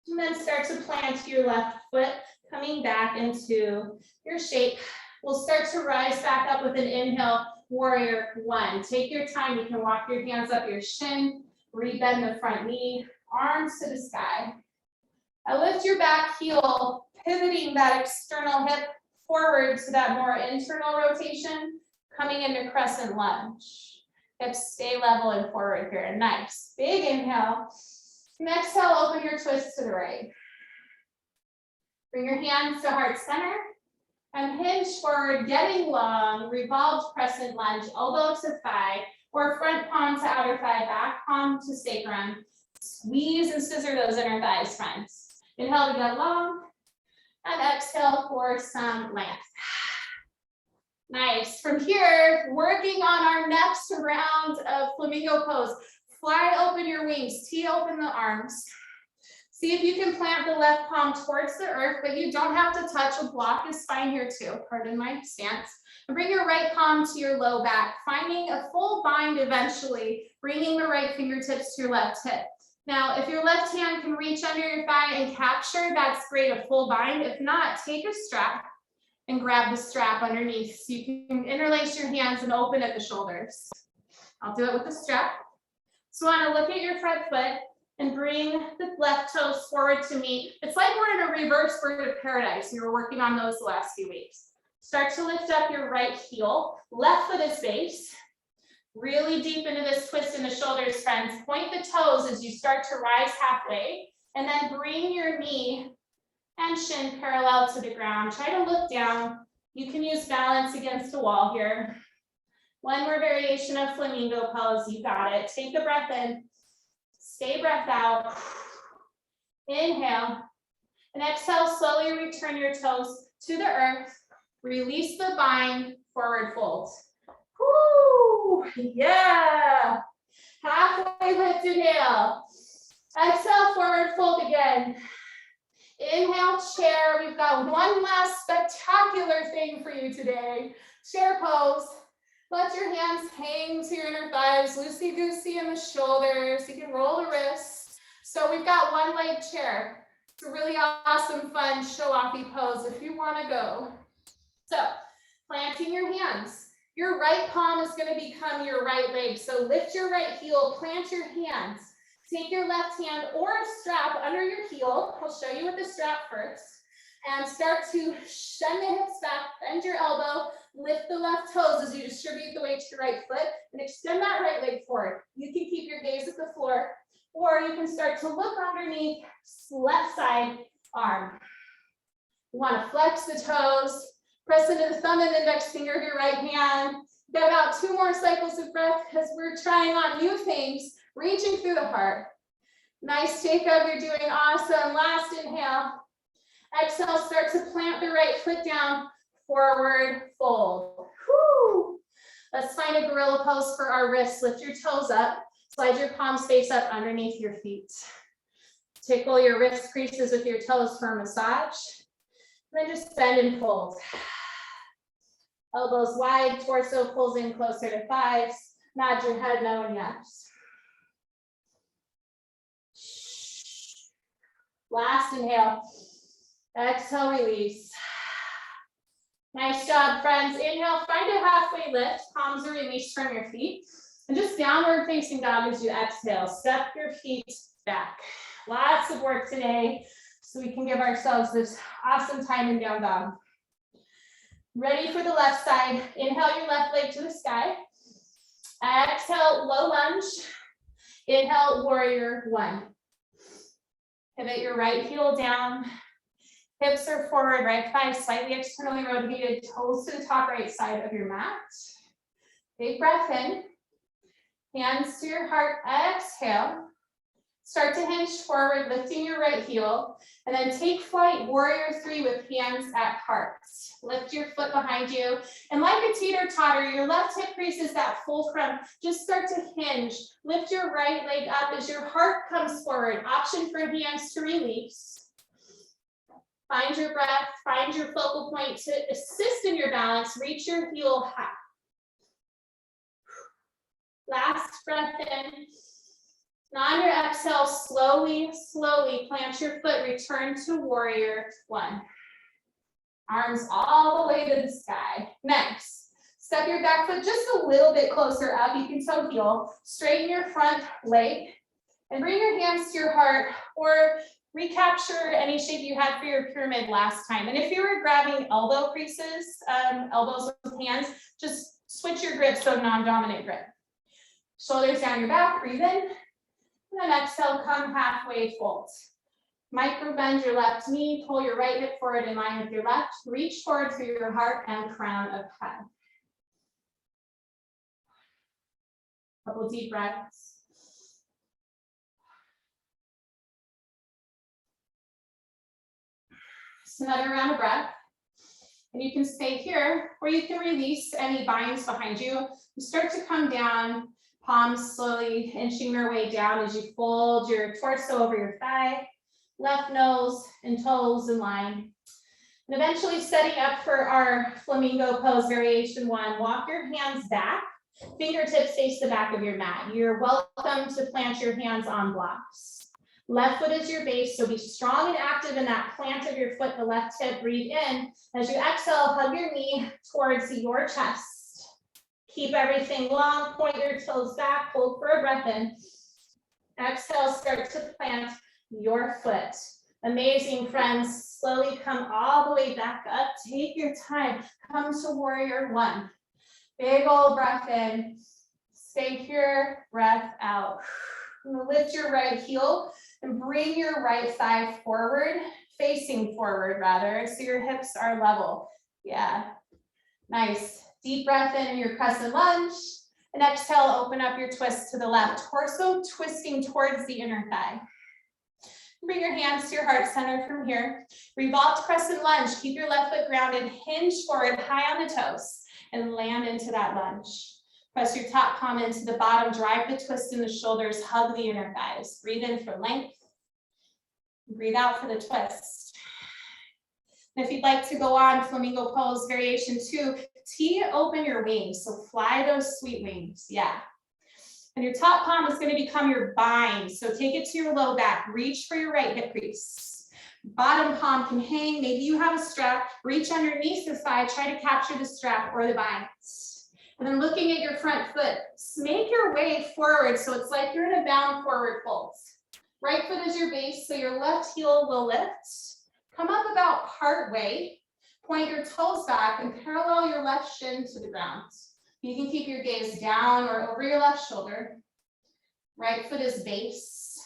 And then start to plant your left foot, coming back into your shape. We'll start to rise back up with an inhale, warrior one. Take your time. You can walk your hands up your shin. Rebend the front knee, arms to the sky. Now lift your back heel, pivoting that external hip forward to that more internal rotation, coming into crescent lunge. Hips stay level and forward here. Nice. Big inhale. And exhale, open your twist to the right. Bring your hands to heart center and hinge forward, getting long, revolved crescent lunge, elbow to thigh, or front palm to outer thigh, back palm to sacrum. Squeeze and scissor those inner thighs, friends. Inhale to get long, and exhale for some length. Nice. From here, working on our next round of Flamingo Pose. Fly open your wings, tee open the arms. See if you can plant the left palm towards the earth, but you don't have to touch. A block is fine here too. Pardon my stance. And bring your right palm to your low back, finding a full bind eventually, bringing the right fingertips to your left hip. Now, if your left hand can reach under your thigh and capture, that's great, a full bind. If not, take a strap and grab the strap underneath. So you can interlace your hands and open at the shoulders. I'll do it with the strap. So I want to look at your front foot and bring the left toes forward to meet. It's like we're in a reverse bird of paradise. We were working on those the last few weeks. Start to lift up your right heel. Left foot is base. Really deep into this twist in the shoulders, friends. Point the toes as you start to rise halfway. And then bring your knee and shin parallel to the ground. Try to look down. You can use balance against a wall here. One more variation of Flamingo Pose. You got it. Take a breath in. Stay breath out. Inhale. And exhale, slowly return your toes to the earth. Release the bind, forward fold. Woo! Yeah. Halfway lift, inhale. Exhale, forward fold again. Inhale, chair. We've got one last spectacular thing for you today. Chair pose. Let your hands hang to your inner thighs, loosey-goosey in the shoulders. You can roll the wrists. So we've got one leg chair. It's a really awesome, fun, show-offy pose if you want to go. So planting your hands. Your right palm is going to become your right leg. So lift your right heel, plant your hands. Take your left hand or a strap under your heel. I'll show you with the strap first. And start to send the hips back, bend your elbow, lift the left toes as you distribute the weight to your right foot, and extend that right leg forward. You can keep your gaze at the floor, or you can start to look underneath left side arm. You want to flex the toes, press into the thumb and index finger of your right hand. Get about 2 more cycles of breath because we're trying on new things, reaching through the heart. Nice, Jacob, you're doing awesome. Last inhale. Exhale, start to plant the right foot down, forward fold. Whew. Let's find a gorilla pose for our wrists. Lift your toes up, slide your palms face up underneath your feet. Tickle your wrist creases with your toes for a massage. Then just bend and fold. Elbows wide, torso pulls in closer to thighs. Nod your head, no and yes. Last inhale. Exhale, release. Nice job, friends. Inhale, find a halfway lift. Palms are released from your feet. And just downward facing dog as you exhale. Step your feet back. Lots of work today, so we can give ourselves this awesome time in down dog. Ready for the left side. Inhale your left leg to the sky. Exhale, low lunge. Inhale, warrior one. Pivot your right heel down. Hips are forward, right thigh slightly externally rotated, toes to the top right side of your mat. Big breath in. Hands to your heart, exhale. Start to hinge forward, lifting your right heel, and then take flight, warrior three with hands at heart. Lift your foot behind you, and like a teeter-totter, your left hip creases that fulcrum. Just start to hinge. Lift your right leg up as your heart comes forward. Option for hands to release. Find your breath, find your focal point to assist in your balance. Reach your heel high. Last breath in. And on your exhale, slowly, slowly plant your foot, return to warrior one. Arms all the way to the sky. Next, step your back foot just a little bit closer up. You can toe heel, straighten your front leg, and bring your hands to your heart, or recapture any shape you had for your pyramid last time. And if you were grabbing elbow creases, elbows with hands, just switch your grip, so non-dominant grip. Shoulders down your back, breathe in. And then exhale, come halfway fold. Micro bend your left knee, pull your right hip forward in line with your left. Reach forward through your heart and crown of head. Couple deep breaths. Just another round of breath. And you can stay here, or you can release any binds behind you. You start to come down. Palms slowly inching their way down as you fold your torso over your thigh, left nose and toes in line. And eventually setting up for our flamingo pose variation one, walk your hands back, fingertips face the back of your mat. You're welcome to plant your hands on blocks. Left foot is your base, so be strong and active in that plant of your foot, the left hip. Breathe in. As you exhale, hug your knee towards your chest. Keep everything long, point your toes back, hold for a breath in. Exhale, start to plant your foot. Amazing, friends. Slowly come all the way back up. Take your time. Come to warrior one. Big old breath in. Stay here, breath out. Lift your right heel and bring your right thigh forward, facing forward rather, so your hips are level. Yeah, nice. Deep breath in your crescent lunge, and exhale, open up your twist to the left, torso twisting towards the inner thigh. Bring your hands to your heart center from here. Revolved crescent lunge. Keep your left foot grounded. Hinge forward, high on the toes, and land into that lunge. Press your top palm into the bottom. Drive the twist in the shoulders. Hug the inner thighs. Breathe in for length. Breathe out for the twist. And if you'd like to go on Flamingo Pose variation 2, tee open your wings. So fly those sweet wings. Yeah. And your top palm is going to become your bind. So take it to your low back. Reach for your right hip crease. Bottom palm can hang. Maybe you have a strap. Reach underneath the thigh. Try to capture the strap or the bind. And then looking at your front foot, make your way forward. So it's like you're in a bound forward fold. Right foot is your base. So your left heel will lift. Come up about part way. Point your toes back and parallel your left shin to the ground. You can keep your gaze down or over your left shoulder. Right foot is base.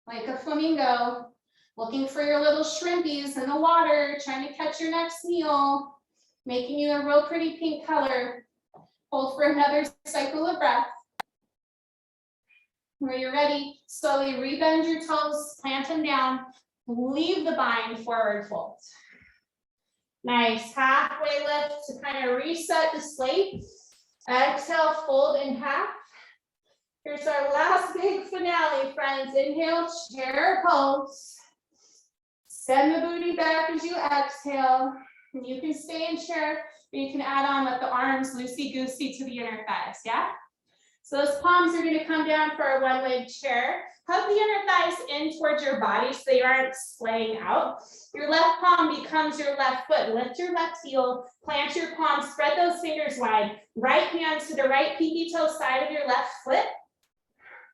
Like a flamingo, looking for your little shrimpies in the water, trying to catch your next meal, making you a real pretty pink color. Hold for another cycle of breath. When you're ready, slowly rebend your toes, plant them down, leave the bind, forward fold. Nice, halfway lift to kind of reset the slate. Exhale, fold in half. Here's our last big finale, friends. Inhale, chair pose. Send the booty back as you exhale. You can stay in chair, or you can add on, let the arms loosey-goosey to the inner thighs, yeah? So those palms are gonna come down for our one-leg chair. Hug the inner thighs in towards your body so they aren't splaying out. Your left palm becomes your left foot. Lift your left heel, plant your palm, spread those fingers wide. Right hand to the right pinky toe side of your left foot.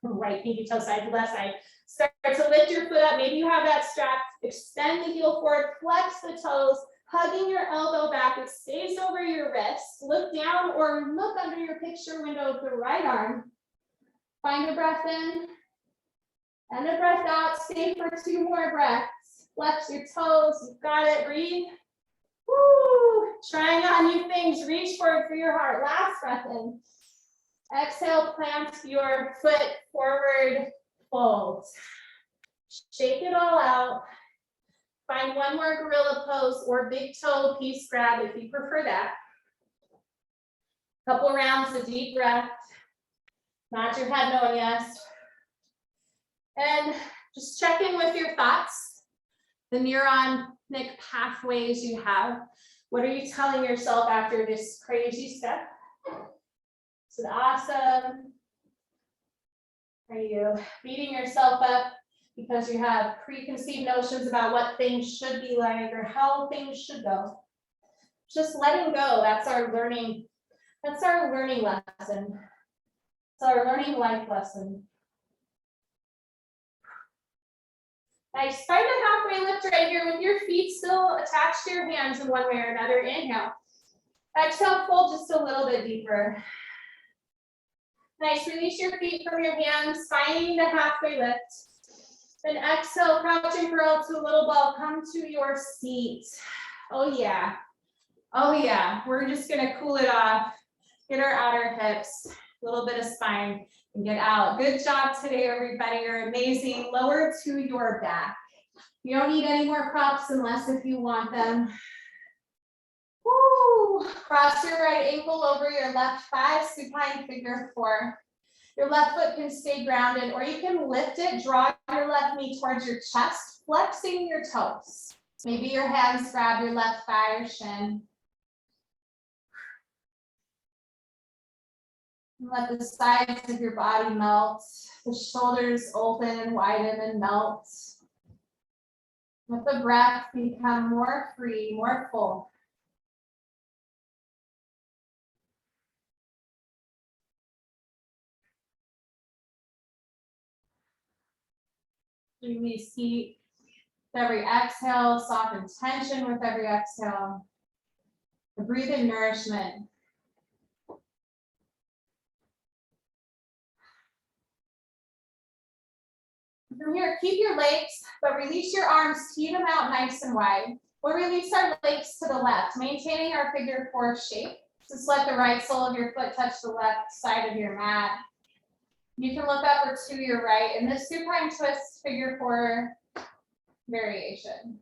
Right pinky toe side to left side. Start to lift your foot up. Maybe you have that strap. Extend the heel forward, flex the toes, hugging your elbow back. It stays over your wrist. Look down or look under your picture window of the right arm. Find a breath in. And a breath out, stay for 2 more breaths. Flex your toes, you've got it, breathe. Woo! Trying on new things, reach forward for your heart. Last breath in. Exhale, plant your foot forward, fold. Shake it all out. Find one more gorilla pose or big toe peace grab if you prefer that. Couple rounds of deep breath. Nod your head, no, yes. And just check in with your thoughts, the neuronic pathways you have. What are you telling yourself after this crazy step? Is it awesome? Are you beating yourself up because you have preconceived notions about what things should be like or how things should go? Just letting go, that's our learning lesson. It's our learning life lesson. Nice, find a halfway lift right here with your feet still attached to your hands in one way or another. Inhale. Exhale, fold just a little bit deeper. Nice, release your feet from your hands, finding the halfway lift. Then exhale, crouch and curl to a little ball, come to your seat. Oh yeah, we're just gonna cool it off, get our outer hips, a little bit of spine, and get out. Good job today, everybody. You're amazing. Lower to your back. You don't need any more props unless if you want them. Woo! Cross your right ankle over your left thigh, supine figure 4. Your left foot can stay grounded, or you can lift it, draw your left knee towards your chest, flexing your toes. Maybe your hands grab your left thigh or shin. Let the sides of your body melt, the shoulders open and widen and melt. Let the breath become more free, more full. Release heat with every exhale, soften tension with every exhale. Breathe in nourishment. From here, keep your legs, but release your arms, tee them out nice and wide. We'll release our legs to the left, maintaining our figure 4 shape. Just let the right sole of your foot touch the left side of your mat. You can look up or to your right in this supine twist figure 4 variation.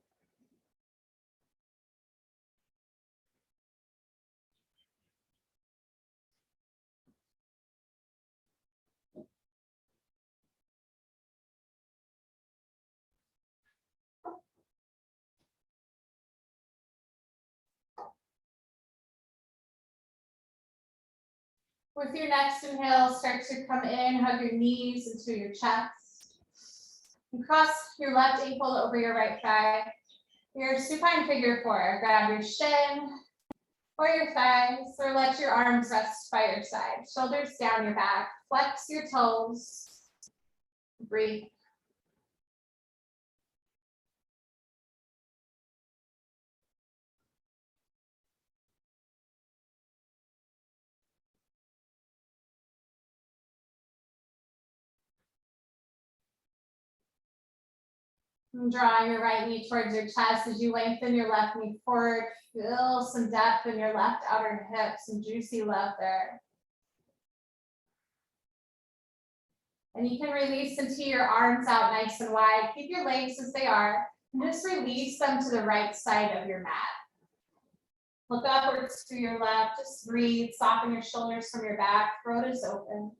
With your next inhale, start to come in, hug your knees into your chest. And cross your left ankle over your right thigh. Your supine figure 4. Grab your shin or your thighs, or let your arms rest by your side. Shoulders down your back. Flex your toes. Breathe. And drawing your right knee towards your chest as you lengthen your left knee forward. Feel some depth in your left outer hip, some juicy love there. And you can release into your arms out nice and wide. Keep your legs as they are, and just release them to the right side of your mat. Look upwards to your left, just breathe, soften your shoulders from your back, throat is open.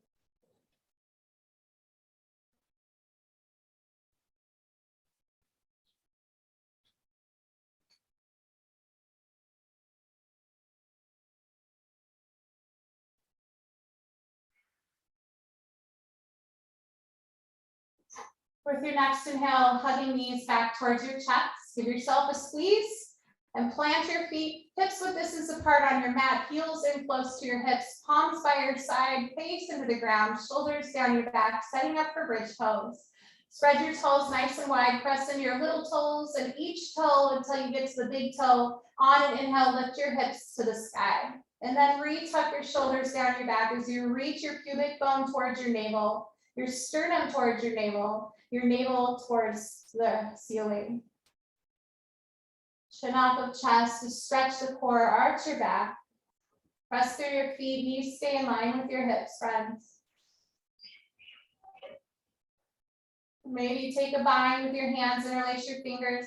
With your next inhale, hugging knees back towards your chest, give yourself a squeeze and plant your feet, hips width distance apart on your mat, heels in close to your hips, palms by your side, face into the ground, shoulders down your back, setting up for bridge pose. Spread your toes nice and wide, press into your little toes and each toe until you get to the big toe. On an inhale, lift your hips to the sky. And then re-tuck your shoulders down your back as you reach your pubic bone towards your navel, your sternum towards your navel towards the ceiling. Chin off of chest to stretch the core, arch your back. Press through your feet, knees stay in line with your hips, friends. Maybe take a bind with your hands, interlace your fingers,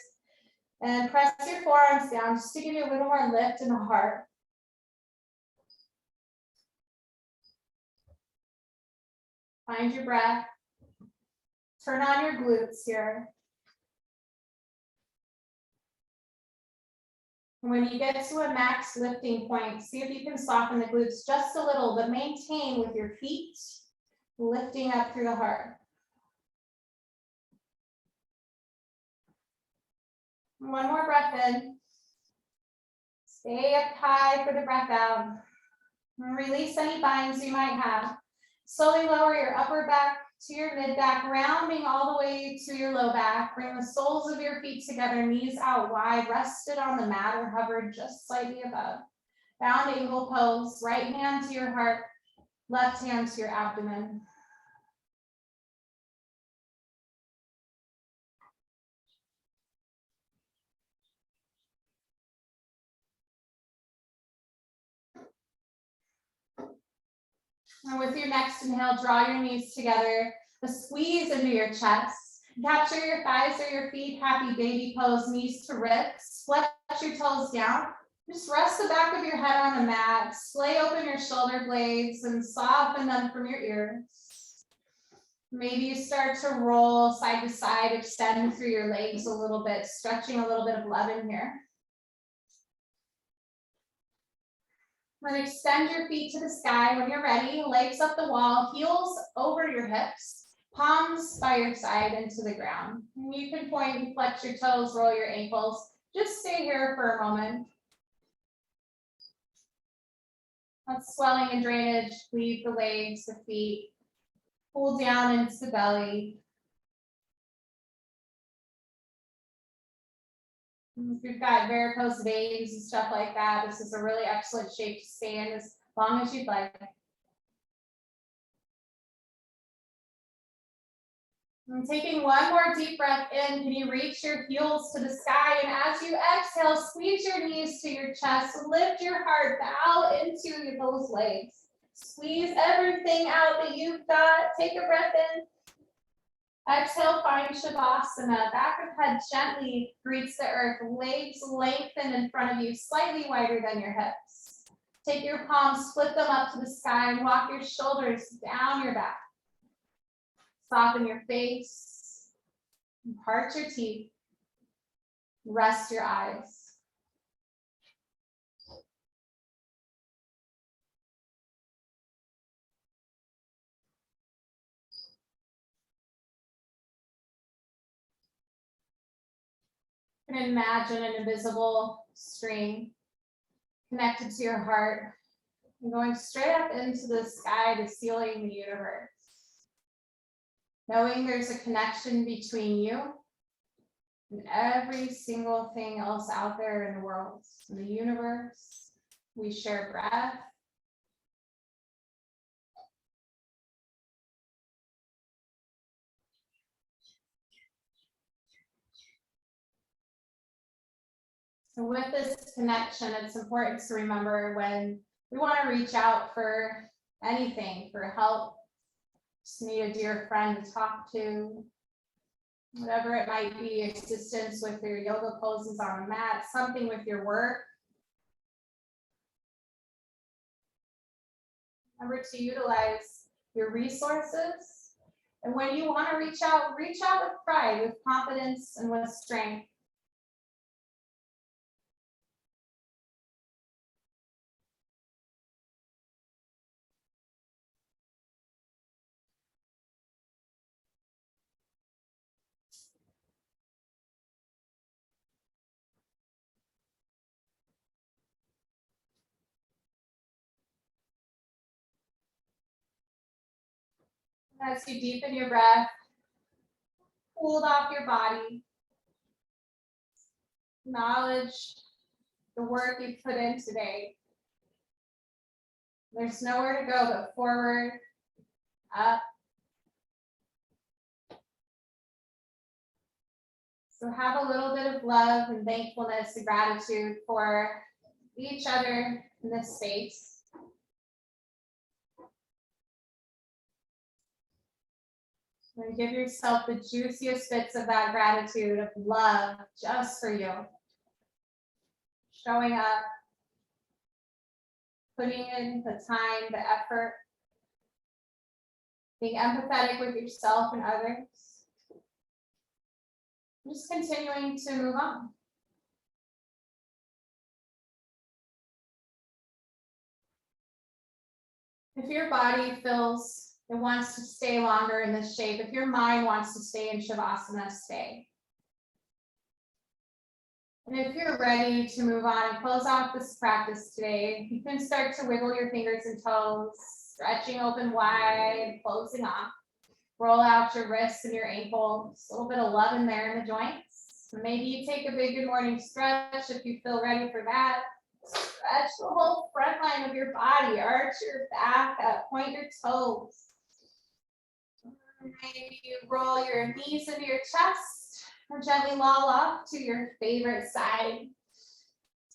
and press your forearms down just to give you a little more lift in the heart. Find your breath. Turn on your glutes here. When you get to a max lifting point, see if you can soften the glutes just a little, but maintain with your feet lifting up through the heart. One more breath in. Stay up high for the breath out. And release any binds you might have. Slowly lower your upper back to your mid back, rounding all the way to your low back. Bring the soles of your feet together, knees out wide, rested on the mat or hovered just slightly above. Round angle pose, right hand to your heart, left hand to your abdomen. And with your next inhale, draw your knees together, a squeeze into your chest. Capture your thighs or your feet, happy baby pose, knees to wrists. Flex your toes down. Just rest the back of your head on the mat. Splay open your shoulder blades and soften them from your ears. Maybe you start to roll side to side, extend through your legs a little bit, stretching a little bit of love in here. Then extend your feet to the sky when you're ready, legs up the wall, heels over your hips, palms by your side into the ground. And you can point and flex your toes, roll your ankles. Just stay here for a moment. Let swelling and drainage leave the legs, the feet. Pull down into the belly. If you've got varicose veins and stuff like that, this is a really excellent shape to stay in as long as you'd like. And taking one more deep breath in, can you reach your heels to the sky? And as you exhale, squeeze your knees to your chest, lift your heart, bow into those legs. Squeeze everything out that you've got. Take a breath in. Exhale, find Shavasana. Back of head gently greets the earth. Legs lengthen in front of you, slightly wider than your hips. Take your palms, split them up to the sky, and walk your shoulders down your back. Soften your face. Part your teeth. Rest your eyes. And imagine an invisible string connected to your heart and going straight up into the sky, the ceiling, the universe. Knowing there's a connection between you and every single thing else out there in the world, in the universe. We share breath. So with this connection, it's important to remember when we want to reach out for anything, for help, just need a dear friend to talk to, whatever it might be, assistance with your yoga poses on a mat, something with your work. Remember to utilize your resources. And when you want to reach out with pride, with confidence, and with strength. As you deepen your breath, cooled off your body, acknowledge the work you put in today. There's nowhere to go but forward, up. So have a little bit of love and thankfulness and gratitude for each other in this space. And give yourself the juiciest bits of that gratitude, of love, just for you. Showing up, putting in the time, the effort, being empathetic with yourself and others. Just continuing to move on. If your body feels it wants to stay longer in this shape, if your mind wants to stay in Shavasana, stay. And if you're ready to move on and close off this practice today, you can start to wiggle your fingers and toes, stretching open wide, closing off. Roll out your wrists and your ankles, a little bit of love in there in the joints. Maybe you take a big good morning stretch if you feel ready for that. Stretch the whole front line of your body, arch your back up, point your toes. Maybe you roll your knees into your chest or gently loll off to your favorite side.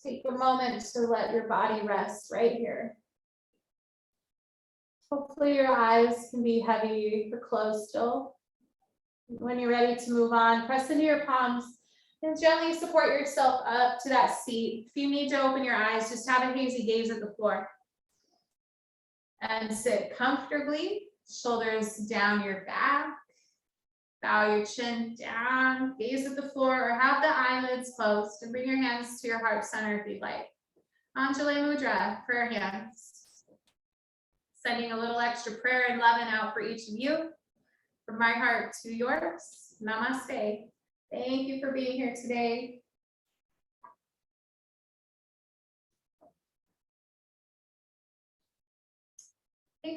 Take a moment to let your body rest right here. Hopefully your eyes can be heavy or closed still. When you're ready to move on, press into your palms and gently support yourself up to that seat. If you need to open your eyes, just have a hazy gaze at the floor. And sit comfortably, shoulders down your back. Bow your chin down, gaze at the floor, or have the eyelids closed and bring your hands to your heart center if you'd like. Anjali Mudra, prayer hands. Sending a little extra prayer and loving out for each of you. From my heart to yours, namaste. Thank you for being here today.